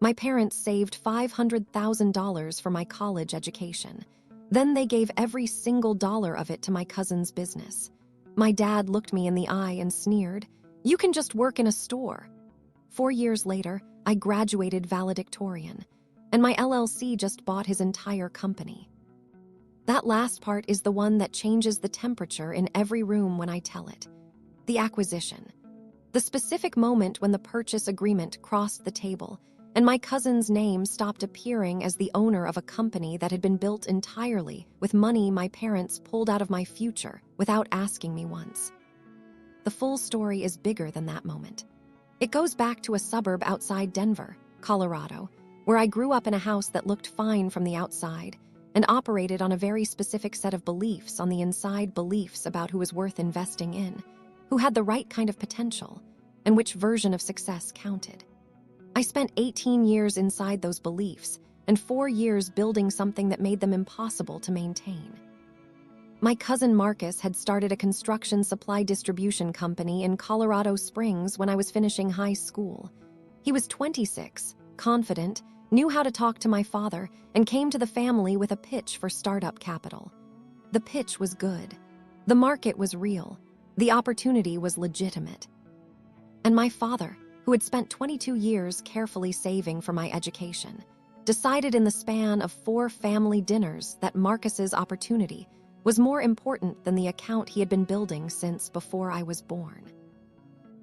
My parents saved $500,000 for my college education. Then they gave every single dollar of it to my cousin's business. My dad looked me in the eye and sneered, "You can just work in a store." 4 years later, I graduated valedictorian, and my LLC just bought his entire company. That last part is the one that changes the temperature in every room when I tell it. The acquisition. The specific moment when the purchase agreement crossed the table, and my cousin's name stopped appearing as the owner of a company that had been built entirely with money my parents pulled out of my future without asking me once. The full story is bigger than that moment. It goes back to a suburb outside Denver, Colorado, where I grew up in a house that looked fine from the outside and operated on a very specific set of beliefs on the inside, beliefs about who was worth investing in, who had the right kind of potential, and which version of success counted. I spent 18 years inside those beliefs and 4 years building something that made them impossible to maintain. My cousin Marcus had started a construction supply distribution company in Colorado Springs when I was finishing high school. He was 26, confident, knew how to talk to my father, and came to the family with a pitch for startup capital. The pitch was good. The market was real. The opportunity was legitimate. And my father, who had spent 22 years carefully saving for my education, decided in the span of 4 family dinners that Marcus's opportunity was more important than the account he had been building since before I was born.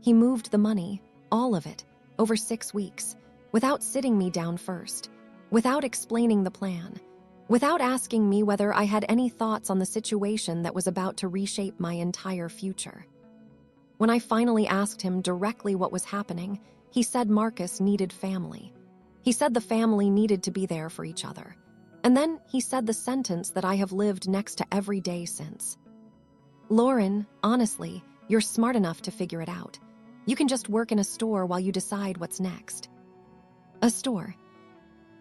He moved the money, all of it, over 6 weeks, without sitting me down first, without explaining the plan, without asking me whether I had any thoughts on the situation that was about to reshape my entire future. When I finally asked him directly what was happening, he said Marcus needed family. He said the family needed to be there for each other. And then he said the sentence that I have lived next to every day since. "Lauren, honestly, you're smart enough to figure it out. You can just work in a store while you decide what's next." A store.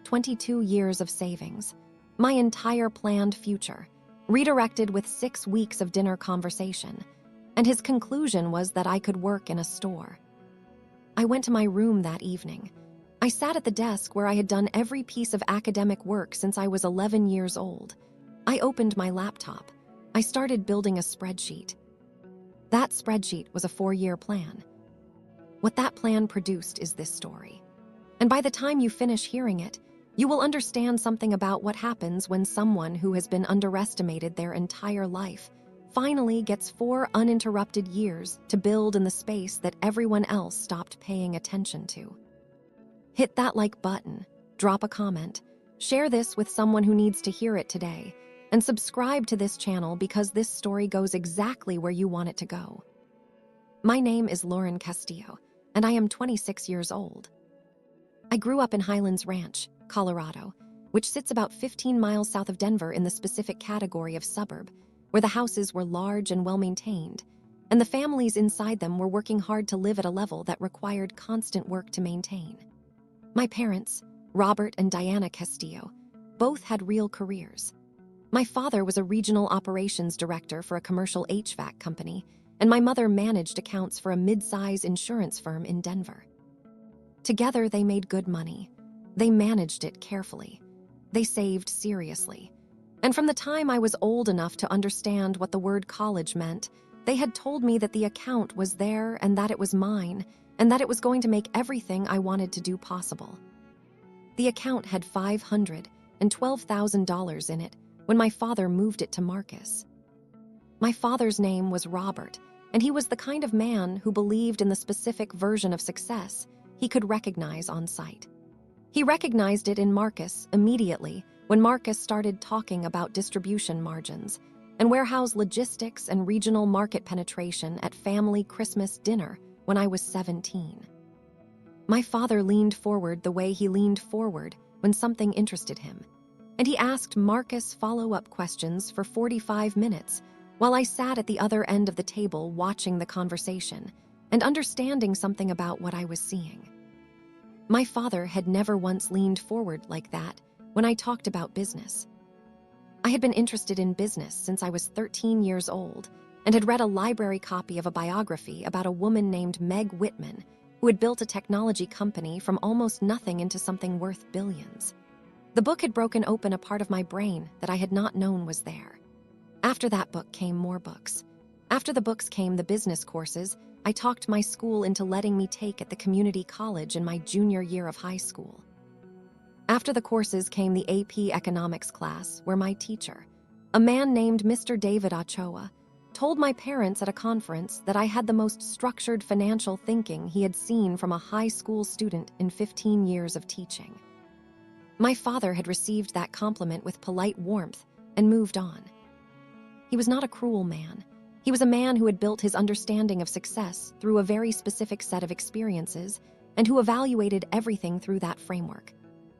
22 years of savings. My entire planned future, redirected with 6 weeks of dinner conversation. And his conclusion was that I could work in a store. I went to my room that evening. I sat at the desk where I had done every piece of academic work since I was 11 years old. I opened my laptop. I started building a spreadsheet. That spreadsheet was a 4-year plan. What that plan produced is this story. And by the time you finish hearing it, you will understand something about what happens when someone who has been underestimated their entire life finally gets 4 uninterrupted years to build in the space that everyone else stopped paying attention to. Hit that like button, drop a comment, share this with someone who needs to hear it today, and subscribe to this channel because this story goes exactly where you want it to go. My name is Lauren Castillo, and I am 26 years old. I grew up in Highlands Ranch, Colorado, which sits about 15 miles south of Denver in the specific category of suburb, where the houses were large and well-maintained, and the families inside them were working hard to live at a level that required constant work to maintain. My parents, Robert and Diana Castillo, both had real careers. My father was a regional operations director for a commercial HVAC company, and my mother managed accounts for a mid-size insurance firm in Denver. Together, they made good money. They managed it carefully. They saved seriously. And from the time I was old enough to understand what the word college meant, they had told me that the account was there and that it was mine, and that it was going to make everything I wanted to do possible. The account had $512,000 in it when my father moved it to Marcus. My father's name was Robert, and he was the kind of man who believed in the specific version of success he could recognize on sight. He recognized it in Marcus immediately when Marcus started talking about distribution margins and warehouse logistics and regional market penetration at family Christmas dinner when I was 17. My father leaned forward the way he leaned forward when something interested him, and he asked Marcus follow-up questions for 45 minutes while I sat at the other end of the table watching the conversation and understanding something about what I was seeing. My father had never once leaned forward like that when I talked about business. I had been interested in business since I was 13 years old and had read a library copy of a biography about a woman named Meg Whitman who had built a technology company from almost nothing into something worth billions. The book had broken open a part of my brain that I had not known was there. After that book came more books. After the books came the business courses I talked my school into letting me take at the community college in my junior year of high school. After the courses came the AP economics class, where my teacher, a man named Mr. David Ochoa, told my parents at a conference that I had the most structured financial thinking he had seen from a high school student in 15 years of teaching. My father had received that compliment with polite warmth and moved on. He was not a cruel man. He was a man who had built his understanding of success through a very specific set of experiences and who evaluated everything through that framework.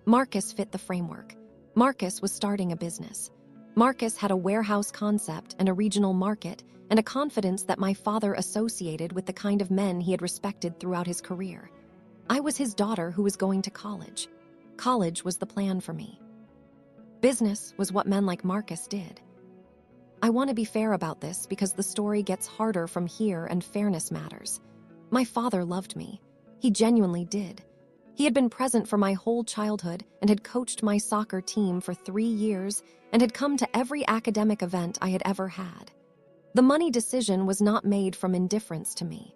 Marcus fit the framework. Marcus was starting a business. Marcus had a warehouse concept and a regional market and a confidence that my father associated with the kind of men he had respected throughout his career. I was his daughter who was going to college. College was the plan for me. Business was what men like Marcus did. I want to be fair about this because the story gets harder from here and fairness matters. My father loved me. He genuinely did. He had been present for my whole childhood and had coached my soccer team for 3 years and had come to every academic event I had ever had. The money decision was not made from indifference to me.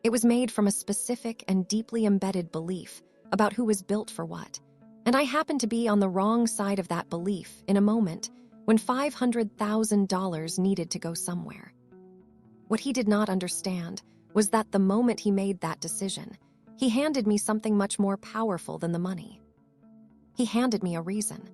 It was made from a specific and deeply embedded belief about who was built for what, and I happened to be on the wrong side of that belief in a moment when $500,000 needed to go somewhere. What he did not understand was that the moment he made that decision, he handed me something much more powerful than the money. He handed me a reason.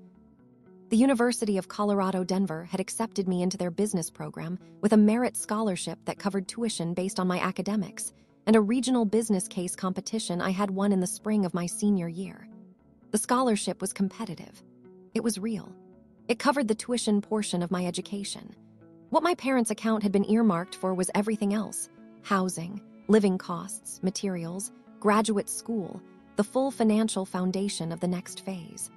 The University of Colorado Denver had accepted me into their business program with a merit scholarship that covered tuition based on my academics and a regional business case competition I had won in the spring of my senior year. The scholarship was competitive. It was real. It covered the tuition portion of my education. What my parents' account had been earmarked for was everything else: housing, living costs, materials, graduate school, the full financial foundation of the next phase.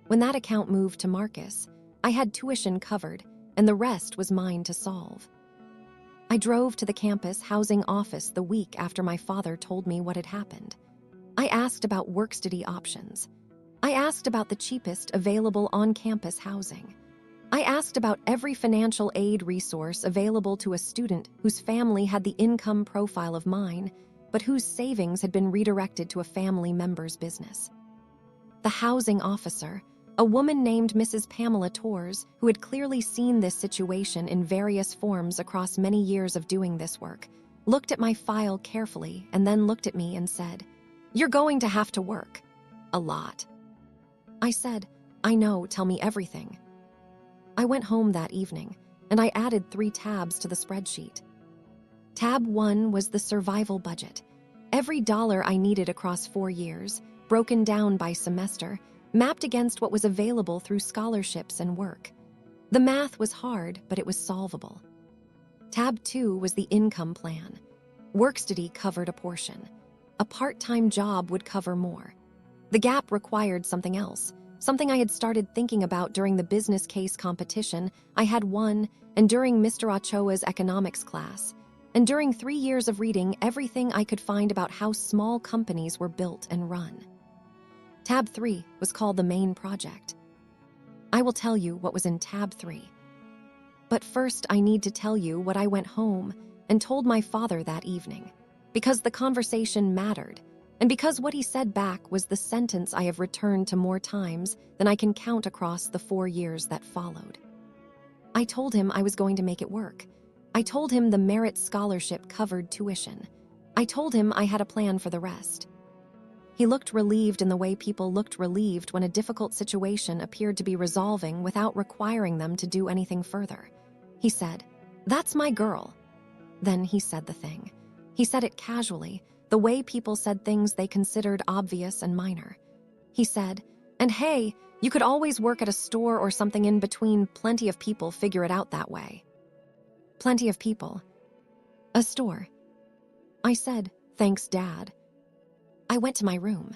When that account moved to Marcus, I had tuition covered, and the rest was mine to solve. I drove to the campus housing office the week after my father told me what had happened. I asked about work-study options. I asked about the cheapest available on-campus housing. I asked about every financial aid resource available to a student whose family had the income profile of mine, but whose savings had been redirected to a family member's business. The housing officer, a woman named Mrs. Pamela Torres, who had clearly seen this situation in various forms across many years of doing this work, looked at my file carefully and then looked at me and said, "You're going to have to work. A lot." I said, "I know, tell me everything." I went home that evening, and I added 3 tabs to the spreadsheet. Tab 1 was the survival budget. Every dollar I needed across 4 years, broken down by semester, mapped against what was available through scholarships and work. The math was hard, but it was solvable. Tab 2 was the income plan. Work-study covered a portion. A part-time job would cover more. The gap required something else, something I had started thinking about during the business case competition I had won and during Mr. Ochoa's economics class, and during 3 years of reading everything I could find about how small companies were built and run. Tab 3 was called the main project. I will tell you what was in Tab 3. But first I need to tell you what I went home and told my father that evening, because the conversation mattered, and because what he said back was the sentence I have returned to more times than I can count across the 4 years that followed. I told him I was going to make it work. I told him the merit scholarship covered tuition. I told him I had a plan for the rest. He looked relieved in the way people looked relieved when a difficult situation appeared to be resolving without requiring them to do anything further. He said, "That's my girl." Then he said the thing. He said it casually, the way people said things they considered obvious and minor. He said, "And hey, you could always work at a store or something in between. Plenty of people figure it out that way." Plenty of people. A store. I said, "Thanks, Dad." I went to my room.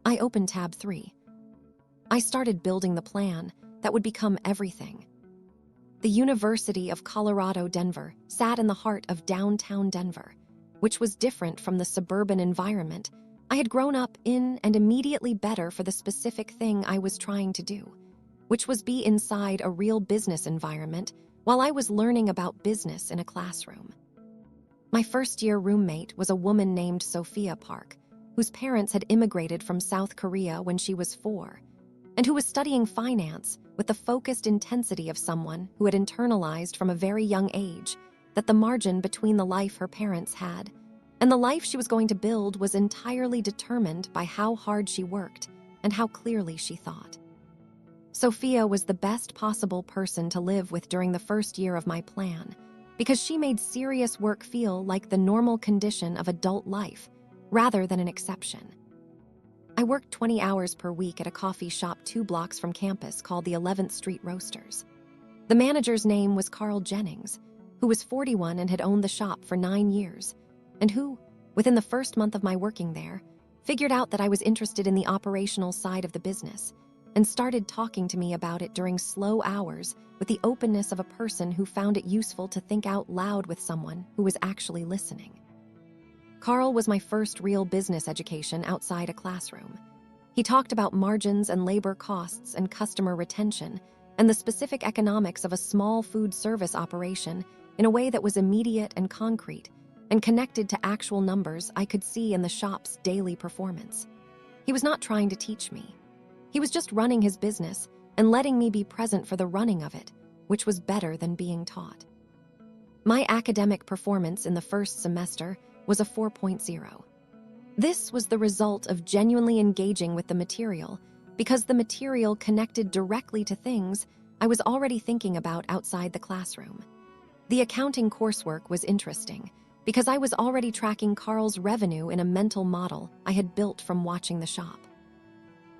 I opened Tab 3. I started building the plan that would become everything. The University of Colorado Denver sat in the heart of downtown Denver. which was different from the suburban environment I had grown up in and immediately better for the specific thing I was trying to do, which was be inside a real business environment while I was learning about business in a classroom. My first-year roommate was a woman named Sophia Park, whose parents had immigrated from South Korea when she was 4, and who was studying finance with the focused intensity of someone who had internalized from a very young age that the margin between the life her parents had and the life she was going to build was entirely determined by how hard she worked and how clearly she thought. Sophia was the best possible person to live with during the first year of my plan because she made serious work feel like the normal condition of adult life rather than an exception. I worked 20 hours per week at a coffee shop 2 blocks from campus called the 11th Street Roasters. The manager's name was Carl Jennings, who was 41 and had owned the shop for 9 years, and who, within the first month of my working there, figured out that I was interested in the operational side of the business and started talking to me about it during slow hours with the openness of a person who found it useful to think out loud with someone who was actually listening. Carl was my first real business education outside a classroom. He talked about margins and labor costs and customer retention and the specific economics of a small food service operation in a way that was immediate and concrete and connected to actual numbers I could see in the shop's daily performance. He was not trying to teach me. He was just running his business and letting me be present for the running of it, which was better than being taught. My academic performance in the first semester was a 4.0. This was the result of genuinely engaging with the material because the material connected directly to things I was already thinking about outside the classroom. The accounting coursework was interesting because I was already tracking Carl's revenue in a mental model I had built from watching the shop.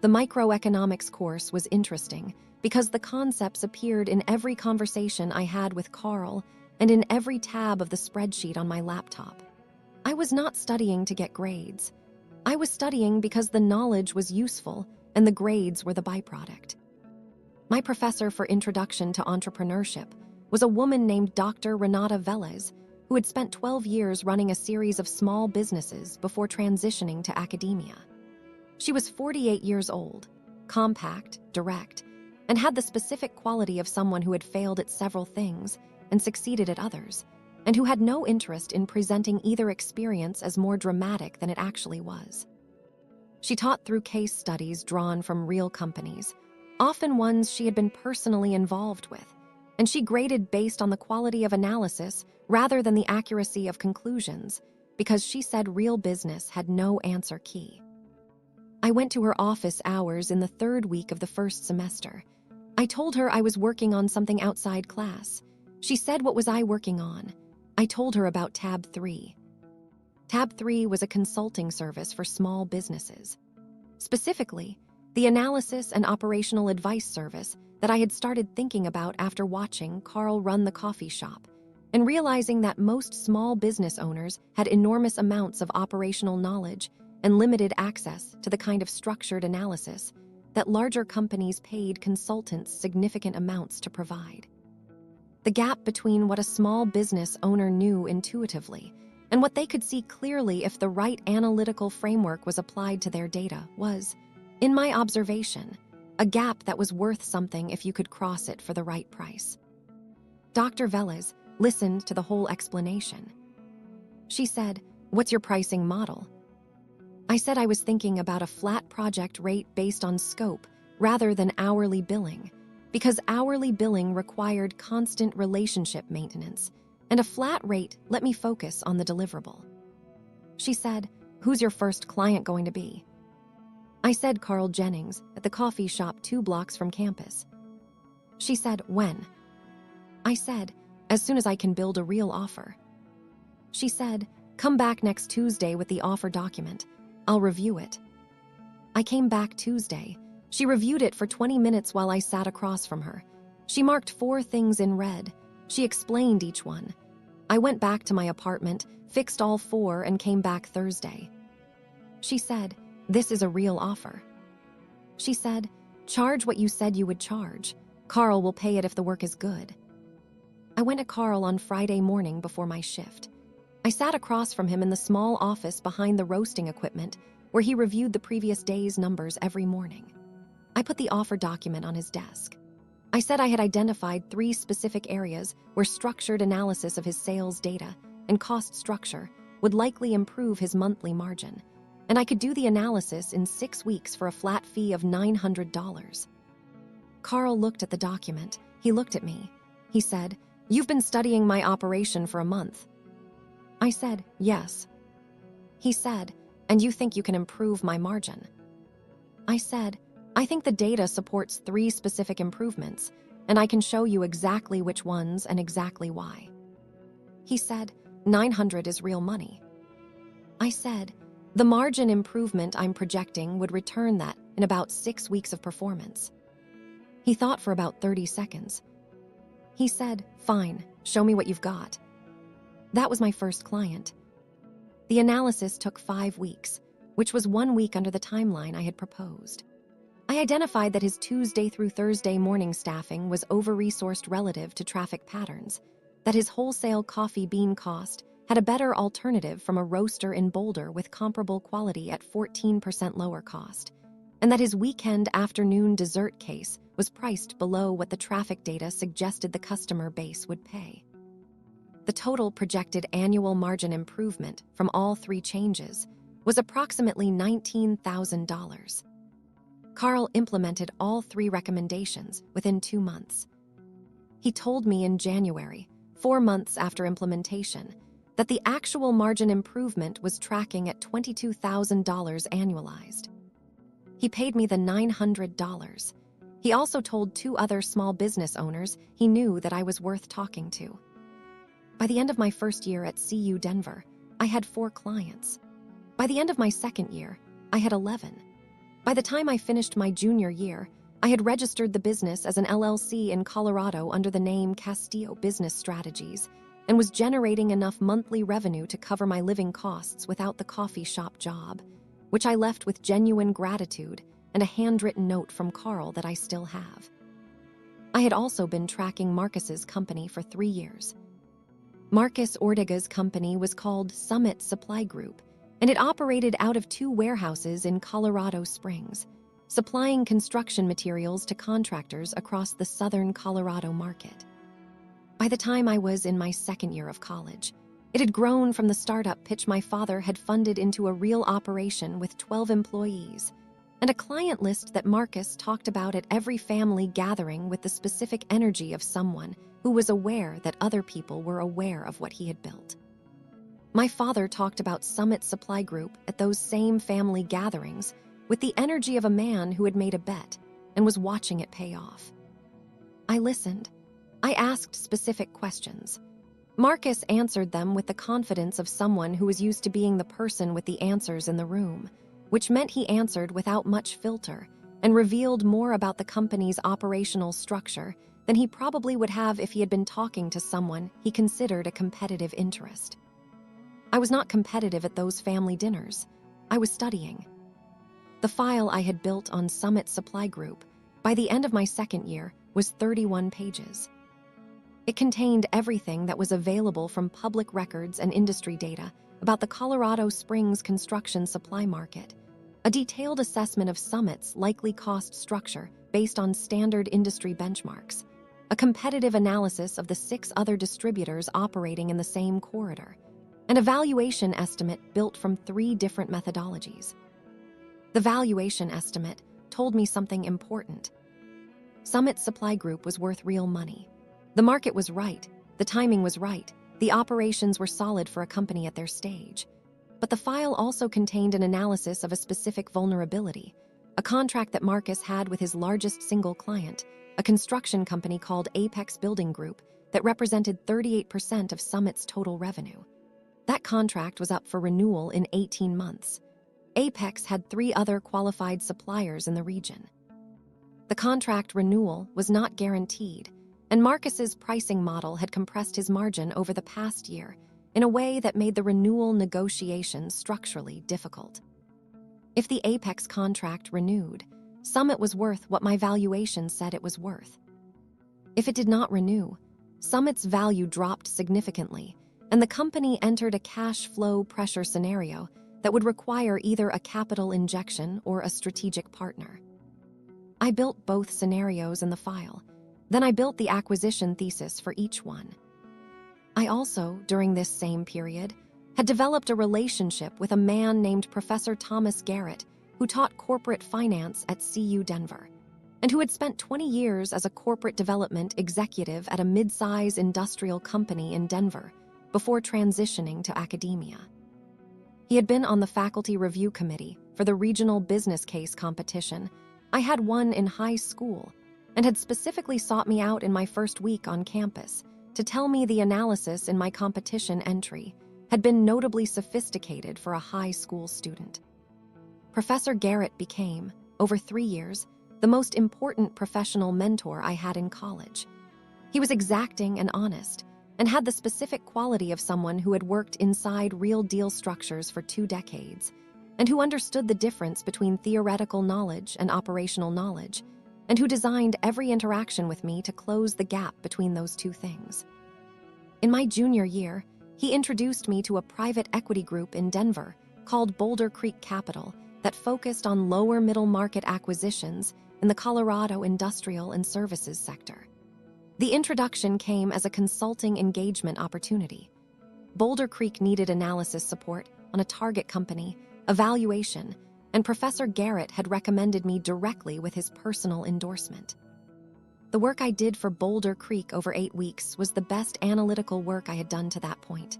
The microeconomics course was interesting because the concepts appeared in every conversation I had with Carl and in every tab of the spreadsheet on my laptop. I was not studying to get grades. I was studying because the knowledge was useful and the grades were the byproduct. My professor for Introduction to Entrepreneurship was a woman named Dr. Renata Velez, who had spent 12 years running a series of small businesses before transitioning to academia. She was 48 years old, compact, direct, and had the specific quality of someone who had failed at several things and succeeded at others, and who had no interest in presenting either experience as more dramatic than it actually was. She taught through case studies drawn from real companies, often ones she had been personally involved with, and she graded based on the quality of analysis rather than the accuracy of conclusions, because she said real business had no answer key. I went to her office hours in the 3rd week of the first semester. I told her I was working on something outside class. She said, "What was I working on?" I told her about Tab 3. Tab 3 was a consulting service for small businesses. Specifically, the analysis and operational advice service that I had started thinking about after watching Carl run the coffee shop and realizing that most small business owners had enormous amounts of operational knowledge and limited access to the kind of structured analysis that larger companies paid consultants significant amounts to provide. The gap between what a small business owner knew intuitively and what they could see clearly if the right analytical framework was applied to their data was, in my observation, a gap that was worth something if you could cross it for the right price. Dr. Velez listened to the whole explanation. She said, "What's your pricing model?" I said I was thinking about a flat project rate based on scope rather than hourly billing, because hourly billing required constant relationship maintenance, and a flat rate let me focus on the deliverable. She said, "Who's your first client going to be?" I said Carl Jennings at the coffee shop 2 blocks from campus. She said, "When?" I said, "As soon as I can build a real offer." She said, "Come back next Tuesday with the offer document. I'll review it." I came back Tuesday. She reviewed it for 20 minutes while I sat across from her. She marked 4 things in red. She explained each one. I went back to my apartment, fixed all 4, and came back Thursday. She said, "This is a real offer." She said, "Charge what you said you would charge. Carl will pay it if the work is good." I went to Carl on Friday morning before my shift. I sat across from him in the small office behind the roasting equipment where he reviewed the previous day's numbers every morning. I put the offer document on his desk. I said I had identified 3 specific areas where structured analysis of his sales data and cost structure would likely improve his monthly margin, and I could do the analysis in 6 weeks for a flat fee of $900. Carl looked at the document. He looked at me. He said, "You've been studying my operation for a month." I said, "Yes." He said, "And you think you can improve my margin?" I said, "I think the data supports 3 specific improvements, and I can show you exactly which ones and exactly why." He said, "900 is real money." I said, "The margin improvement I'm projecting would return that in about 6 weeks of performance." He thought for about 30 seconds. He said, "Fine, show me what you've got." That was my first client. The analysis took 5 weeks, which was 1 week under the timeline I had proposed. I identified that his Tuesday through Thursday morning staffing was over-resourced relative to traffic patterns, that his wholesale coffee bean cost had a better alternative from a roaster in Boulder with comparable quality at 14% lower cost, and that his weekend afternoon dessert case was priced below what the traffic data suggested the customer base would pay. The total projected annual margin improvement from all 3 changes was approximately $19,000. Carl implemented all 3 recommendations within 2 months. He told me in January, 4 months after implementation, that the actual margin improvement was tracking at $22,000 annualized. He paid me the $900. He also told 2 other small business owners he knew that I was worth talking to. By the end of my first year at CU Denver, I had 4 clients. By the end of my second year, I had 11. By the time I finished my junior year, I had registered the business as an LLC in Colorado under the name Castillo Business Strategies and was generating enough monthly revenue to cover my living costs without the coffee shop job, which I left with genuine gratitude and a handwritten note from Carl that I still have. I had also been tracking Marcus's company for 3 years. Marcus Ortega's company was called Summit Supply Group, and it operated out of 2 warehouses in Colorado Springs, supplying construction materials to contractors across the southern Colorado market. By the time I was in my second year of college, it had grown from the startup pitch my father had funded into a real operation with 12 employees, and a client list that Marcus talked about at every family gathering with the specific energy of someone who was aware that other people were aware of what he had built. My father talked about Summit Supply Group at those same family gatherings with the energy of a man who had made a bet and was watching it pay off. I listened. I asked specific questions. Marcus answered them with the confidence of someone who was used to being the person with the answers in the room, which meant he answered without much filter and revealed more about the company's operational structure than he probably would have if he had been talking to someone he considered a competitive interest. I was not competitive at those family dinners. I was studying. The file I had built on Summit Supply Group, by the end of my second year, was 31 pages. It contained everything that was available from public records and industry data about the Colorado Springs construction supply market, a detailed assessment of Summit's likely cost structure based on standard industry benchmarks, a competitive analysis of the 6 other distributors operating in the same corridor, an evaluation estimate built from 3 different methodologies. The valuation estimate told me something important. Summit Supply Group was worth real money. The market was right, the timing was right, the operations were solid for a company at their stage. But the file also contained an analysis of a specific vulnerability, a contract that Marcus had with his largest single client, a construction company called Apex Building Group that represented 38% of Summit's total revenue. That contract was up for renewal in 18 months. Apex had 3 other qualified suppliers in the region. The contract renewal was not guaranteed, and Marcus's pricing model had compressed his margin over the past year in a way that made the renewal negotiations structurally difficult. If the Apex contract renewed, Summit was worth what my valuation said it was worth. If it did not renew, Summit's value dropped significantly, and the company entered a cash flow pressure scenario that would require either a capital injection or a strategic partner. I built both scenarios in the file. Then I built the acquisition thesis for each one. I also, during this same period, had developed a relationship with a man named Professor Thomas Garrett, who taught corporate finance at CU Denver, and who had spent 20 years as a corporate development executive at a mid-size industrial company in Denver before transitioning to academia. He had been on the faculty review committee for the regional business case competition I had won in high school, and had specifically sought me out in my first week on campus to tell me the analysis in my competition entry had been notably sophisticated for a high school student. Professor Garrett became, over 3 years, the most important professional mentor I had in college. He was exacting and honest, and had the specific quality of someone who had worked inside real deal structures for 2 decades, and who understood the difference between theoretical knowledge and operational knowledge, and who designed every interaction with me to close the gap between those two things. In my junior year, he introduced me to a private equity group in Denver called Boulder Creek Capital that focused on lower middle market acquisitions in the Colorado industrial and services sector. The introduction came as a consulting engagement opportunity. Boulder Creek needed analysis support on a target company, evaluation, and Professor Garrett had recommended me directly with his personal endorsement. The work I did for Boulder Creek over 8 weeks was the best analytical work I had done to that point.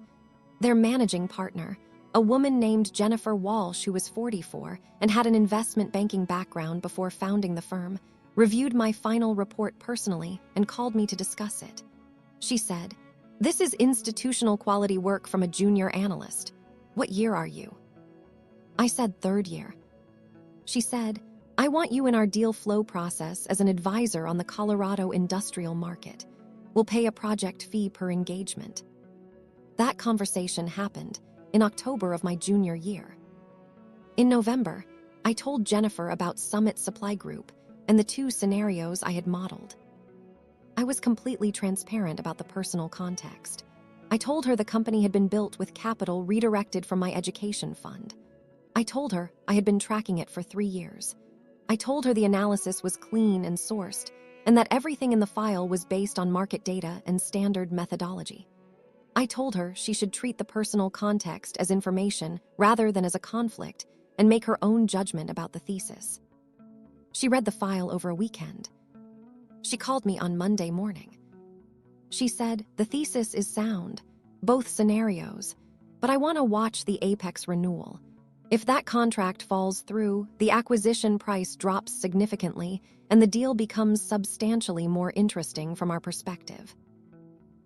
Their managing partner, a woman named Jennifer Walsh, who was 44 and had an investment banking background before founding the firm, reviewed my final report personally and called me to discuss it. She said, "This is institutional quality work from a junior analyst. What year are you?" I said 3rd year. She said, "I want you in our deal flow process as an advisor on the Colorado industrial market. We'll pay a project fee per engagement." That conversation happened in October of my junior year. In November, I told Jennifer about Summit Supply Group and the 2 scenarios I had modeled. I was completely transparent about the personal context. I told her the company had been built with capital redirected from my education fund. I told her I had been tracking it for 3 years. I told her the analysis was clean and sourced, and that everything in the file was based on market data and standard methodology. I told her she should treat the personal context as information rather than as a conflict and make her own judgment about the thesis. She read the file over a weekend. She called me on Monday morning. She said, "The thesis is sound, both scenarios, but I want to watch the Apex renewal. If that contract falls through, the acquisition price drops significantly, and the deal becomes substantially more interesting from our perspective."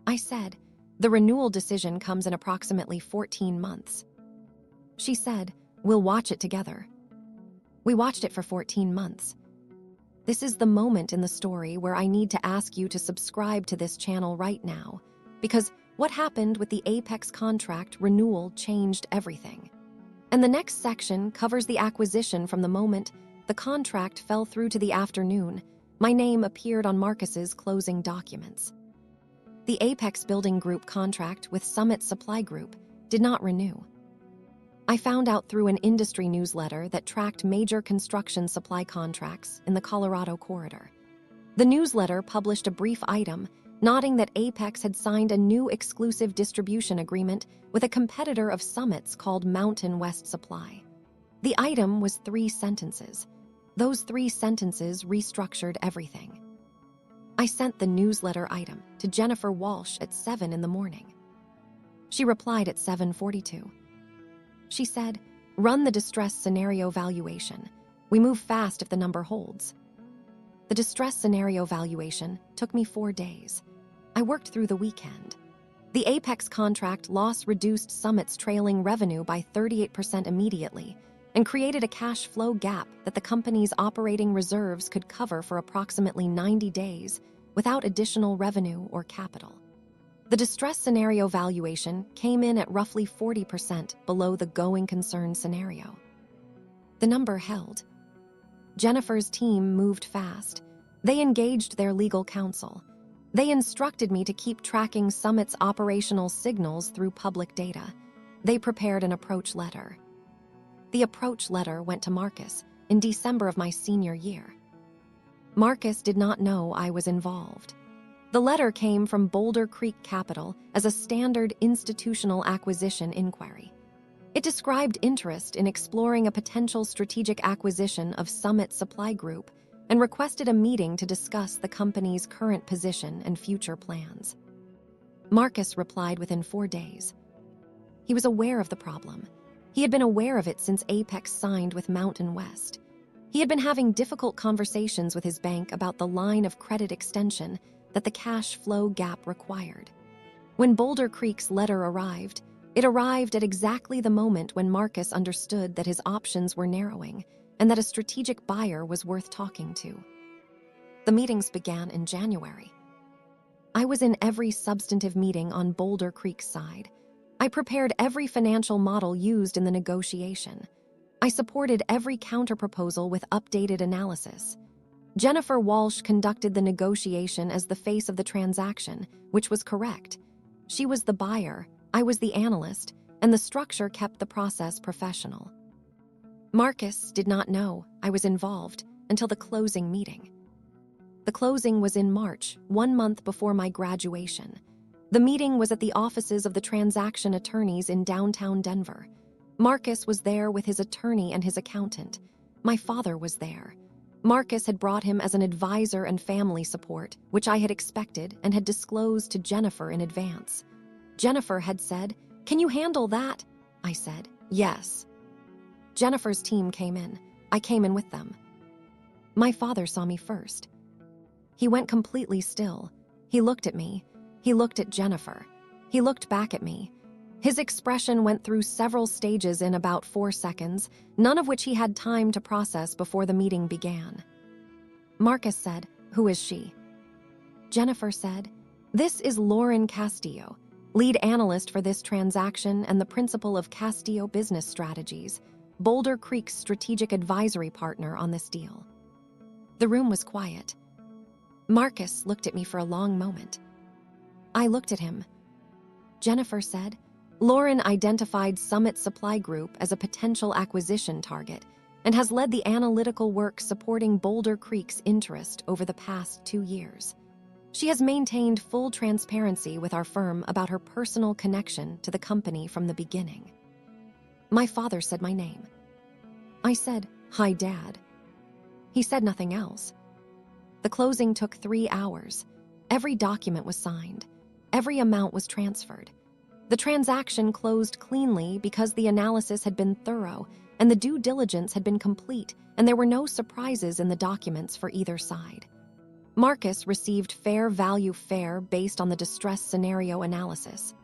I said, "The renewal decision comes in approximately 14 months. She said, "We'll watch it together." We watched it for 14 months. This is the moment in the story where I need to ask you to subscribe to this channel right now, because what happened with the Apex contract renewal changed everything. And the next section covers the acquisition from the moment the contract fell through to the afternoon my name appeared on Marcus's closing documents. The Apex Building Group contract with Summit Supply Group did not renew. I found out through an industry newsletter that tracked major construction supply contracts in the Colorado corridor. The newsletter published a brief item noting that Apex had signed a new exclusive distribution agreement with a competitor of Summit's called Mountain West Supply. The item was 3 sentences. Those 3 sentences restructured everything. I sent the newsletter item to Jennifer Walsh at 7 in the morning. She replied at 7:42. She said, "Run the distress scenario valuation. We move fast if the number holds." The distress scenario valuation took me 4 days. I worked through the weekend. The Apex contract loss reduced Summit's trailing revenue by 38% immediately and created a cash flow gap that the company's operating reserves could cover for approximately 90 days without additional revenue or capital. The distress scenario valuation came in at roughly 40% below the going concern scenario. The number held. Jennifer's team moved fast. They engaged their legal counsel. They instructed me to keep tracking Summit's operational signals through public data. They prepared an approach letter. The approach letter went to Marcus in December of my senior year. Marcus did not know I was involved. The letter came from Boulder Creek Capital as a standard institutional acquisition inquiry. It described interest in exploring a potential strategic acquisition of Summit Supply Group and requested a meeting to discuss the company's current position and future plans. Marcus replied within 4 days. He was aware of the problem. He had been aware of it since Apex signed with Mountain West. He had been having difficult conversations with his bank about the line of credit extension that the cash flow gap required. When Boulder Creek's letter arrived, it arrived at exactly the moment when Marcus understood that his options were narrowing and that a strategic buyer was worth talking to. The meetings began in January. I was in every substantive meeting on Boulder Creek's side. I prepared every financial model used in the negotiation. I supported every counterproposal with updated analysis. Jennifer Walsh conducted the negotiation as the face of the transaction, which was correct. She was the buyer, I was the analyst, and the structure kept the process professional. Marcus did not know I was involved until the closing meeting. The closing was in March, 1 month before my graduation. The meeting was at the offices of the transaction attorneys in downtown Denver. Marcus was there with his attorney and his accountant. My father was there. Marcus had brought him as an advisor and family support, which I had expected and had disclosed to Jennifer in advance. Jennifer had said, "Can you handle that?" I said, "Yes." Jennifer's team came in. I came in with them. My father saw me first. He went completely still. He looked at me. He looked at Jennifer. He looked back at me. His expression went through several stages in about 4 seconds, none of which he had time to process before the meeting began. Marcus said, "Who is she?" Jennifer said, "This is Lauren Castillo, lead analyst for this transaction and the principal of Castillo Business Strategies, Boulder Creek's strategic advisory partner on this deal." The room was quiet. Marcus looked at me for a long moment. I looked at him. Jennifer said, "Lauren identified Summit Supply Group as a potential acquisition target and has led the analytical work supporting Boulder Creek's interest over the past 2 years. She has maintained full transparency with our firm about her personal connection to the company from the beginning." My father said my name. I said, "Hi, Dad." He said nothing else. The closing took 3 hours. Every document was signed. Every amount was transferred. The transaction closed cleanly because the analysis had been thorough and the due diligence had been complete, and there were no surprises in the documents for either side. Marcus received fair value based on the distress scenario analysis,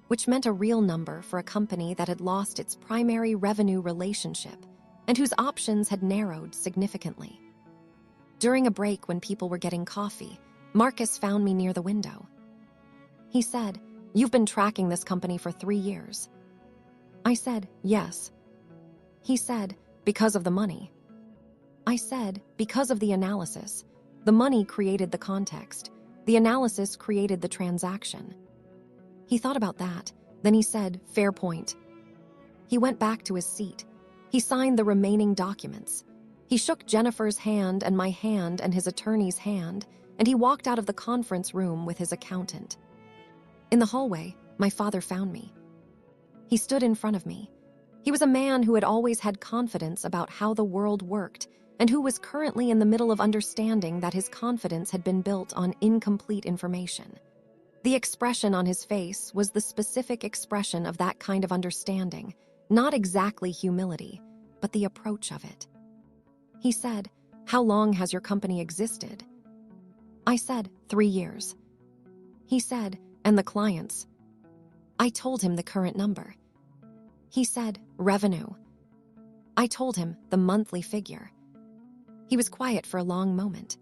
which meant a real number for a company that had lost its primary revenue relationship and whose options had narrowed significantly. During a break when people were getting coffee, Marcus found me near the window. He said, "You've been tracking this company for 3 years." I said, "Yes." He said, "Because of the money." I said, "Because of the analysis. The money created the context. The analysis created the transaction." He thought about that. Then he said, "Fair point." He went back to his seat. He signed the remaining documents. He shook Jennifer's hand and my hand and his attorney's hand, and he walked out of the conference room with his accountant. In the hallway, my father found me. He stood in front of me. He was a man who had always had confidence about how the world worked and who was currently in the middle of understanding that his confidence had been built on incomplete information. The expression on his face was the specific expression of that kind of understanding, not exactly humility, but the approach of it. He said, "How long has your company existed?" I said, 3 years. He said, "And the clients?" I told him the current number. He said, "Revenue." I told him the monthly figure. He was quiet for a long moment.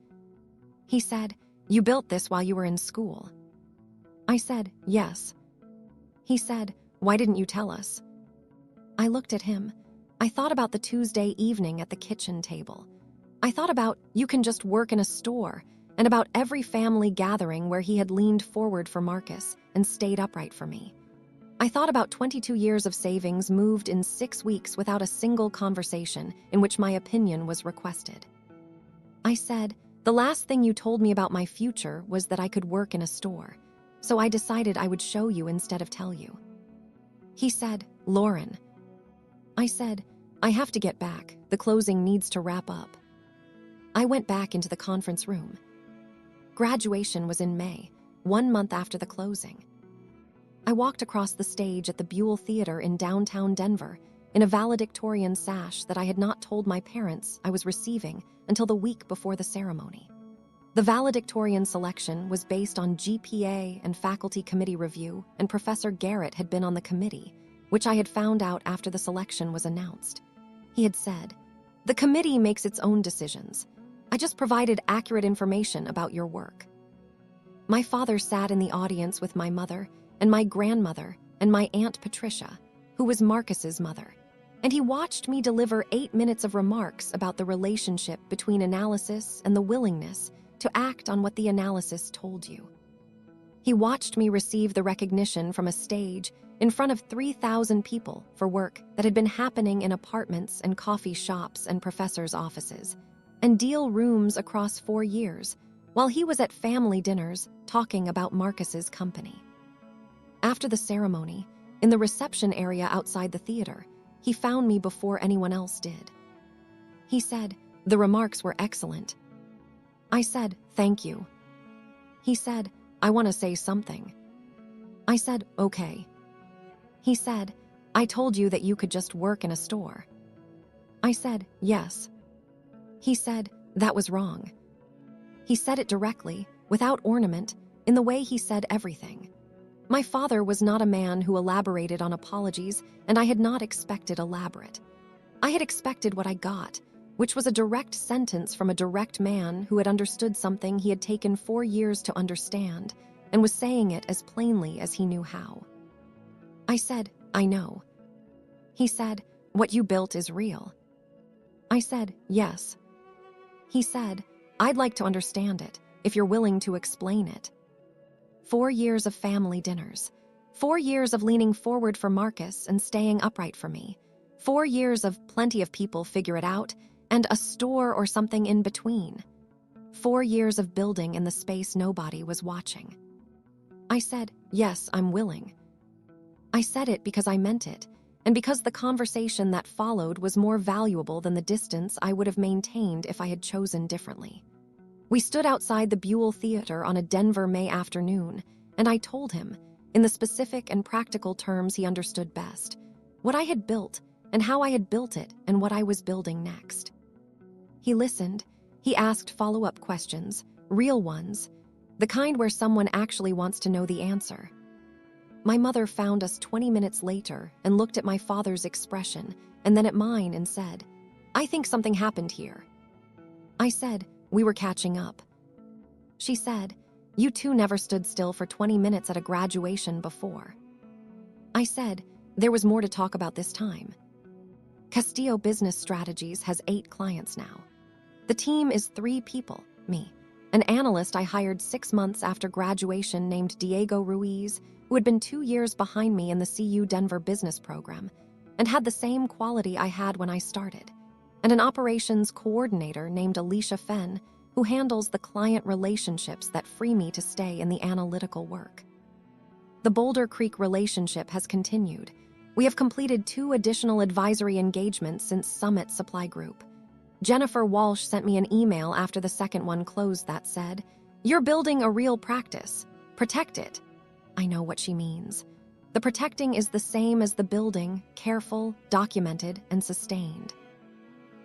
He said, "You built this while you were in school." I said, "Yes." He said, "Why didn't you tell us?" I looked at him. I thought about the Tuesday evening at the kitchen table. I thought about, you can just work in a store. and about every family gathering where he had leaned forward for Marcus and stayed upright for me. I thought about 22 years of savings moved in 6 weeks without a single conversation in which my opinion was requested. I said, "The last thing you told me about my future was that I could work in a store, so I decided I would show you instead of tell you." He said, "Lauren." I said, "I have to get back. The closing needs to wrap up." I went back into the conference room. Graduation was in May, 1 month after the closing. I walked across the stage at the Buell Theater in downtown Denver in a valedictorian sash that I had not told my parents I was receiving until the week before the ceremony. The valedictorian selection was based on GPA and faculty committee review, and Professor Garrett had been on the committee, which I had found out after the selection was announced. He had said, "The committee makes its own decisions. I just provided accurate information about your work." My father sat in the audience with my mother and my grandmother and my Aunt Patricia, who was Marcus's mother, and he watched me deliver 8 minutes of remarks about the relationship between analysis and the willingness to act on what the analysis told you. He watched me receive the recognition from a stage in front of 3,000 people for work that had been happening in apartments and coffee shops and professors' offices, and deal rooms across 4 years, while he was at family dinners talking about Marcus's company. After the ceremony, in the reception area outside the theater, he found me before anyone else did. He said, "The remarks were excellent." I said, "Thank you." He said, "I want to say something." I said, "Okay." He said, "I told you that you could just work in a store." I said, "Yes." He said, "That was wrong." He said it directly, without ornament, in the way he said everything. My father was not a man who elaborated on apologies, and I had not expected elaborate. I had expected what I got, which was a direct sentence from a direct man who had understood something he had taken 4 years to understand and was saying it as plainly as he knew how. I said, "I know." He said, "What you built is real." I said, "Yes." He said, "I'd like to understand it, if you're willing to explain it." 4 years of family dinners. 4 years of leaning forward for Marcus and staying upright for me. 4 years of plenty of people figure it out, and a store or something in between. 4 years of building in the space nobody was watching. I said, "Yes, I'm willing." I said it because I meant it, and because the conversation that followed was more valuable than the distance I would have maintained if I had chosen differently. We stood outside the Buell Theater on a Denver May afternoon, and I told him, in the specific and practical terms he understood best, what I had built and how I had built it and what I was building next. He listened. He asked follow-up questions, real ones, the kind where someone actually wants to know the answer. My mother found us 20 minutes later and looked at my father's expression and then at mine and said, "I think something happened here." I said, "We were catching up." She said, "You two never stood still for 20 minutes at a graduation before." I said, "There was more to talk about this time." Castillo Business Strategies has 8 clients now. The team is 3 people, me, an analyst I hired 6 months after graduation named Diego Ruiz, who had been 2 years behind me in the CU Denver business program and had the same quality I had when I started, and an operations coordinator named Alicia Fenn, who handles the client relationships that free me to stay in the analytical work. The Boulder Creek relationship has continued. We have completed 2 additional advisory engagements since Summit Supply Group. Jennifer Walsh sent me an email after the second one closed that said, "You're building a real practice. Protect it." I know what she means. The protecting is the same as the building, careful, documented, and sustained.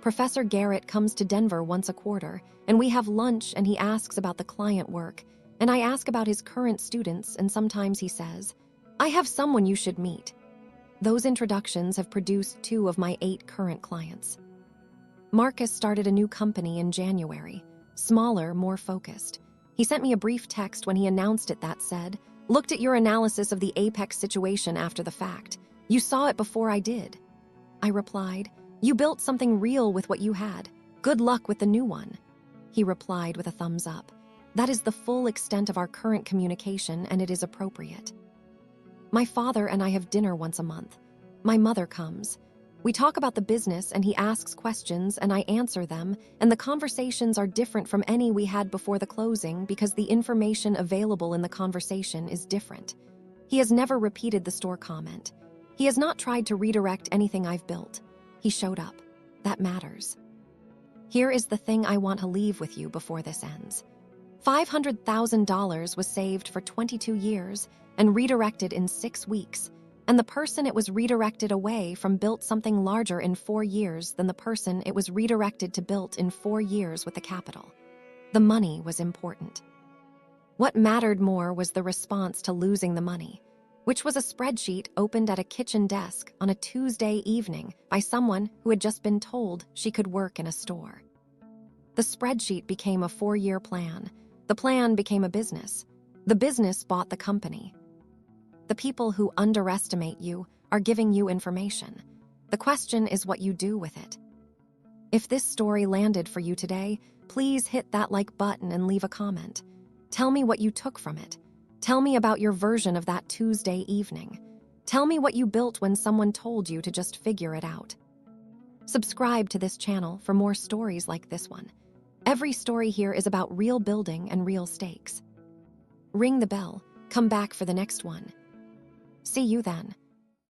Professor Garrett comes to Denver once a quarter, and we have lunch and he asks about the client work, and I ask about his current students, and sometimes he says, "I have someone you should meet." Those introductions have produced 2 of my 8 current clients. Marcus started a new company in January, smaller, more focused. He sent me a brief text when he announced it that said, "Looked at your analysis of the Apex situation after the fact. You saw it before I did." I replied, "You built something real with what you had. Good luck with the new one." He replied with a thumbs up. That is the full extent of our current communication, and it is appropriate. My father and I have dinner once a month. My mother comes. We talk about the business, and he asks questions, and I answer them, and the conversations are different from any we had before the closing because the information available in the conversation is different. He has never repeated the store comment. He has not tried to redirect anything I've built. He showed up. That matters. Here is the thing I want to leave with you before this ends. $500,000 was saved for 22 years and redirected in 6 weeks, and the person it was redirected away from built something larger in 4 years than the person it was redirected to built in 4 years with a capital. The money was important. What mattered more was the response to losing the money, which was a spreadsheet opened at a kitchen desk on a Tuesday evening by someone who had just been told she could work in a store. The spreadsheet became a 4-year plan. The plan became a business. The business bought the company. The people who underestimate you are giving you information. The question is what you do with it. If this story landed for you today, please hit that like button and leave a comment. Tell me what you took from it. Tell me about your version of that Tuesday evening. Tell me what you built when someone told you to just figure it out. Subscribe to this channel for more stories like this one. Every story here is about real building and real stakes. Ring the bell. Come back for the next one. See you then.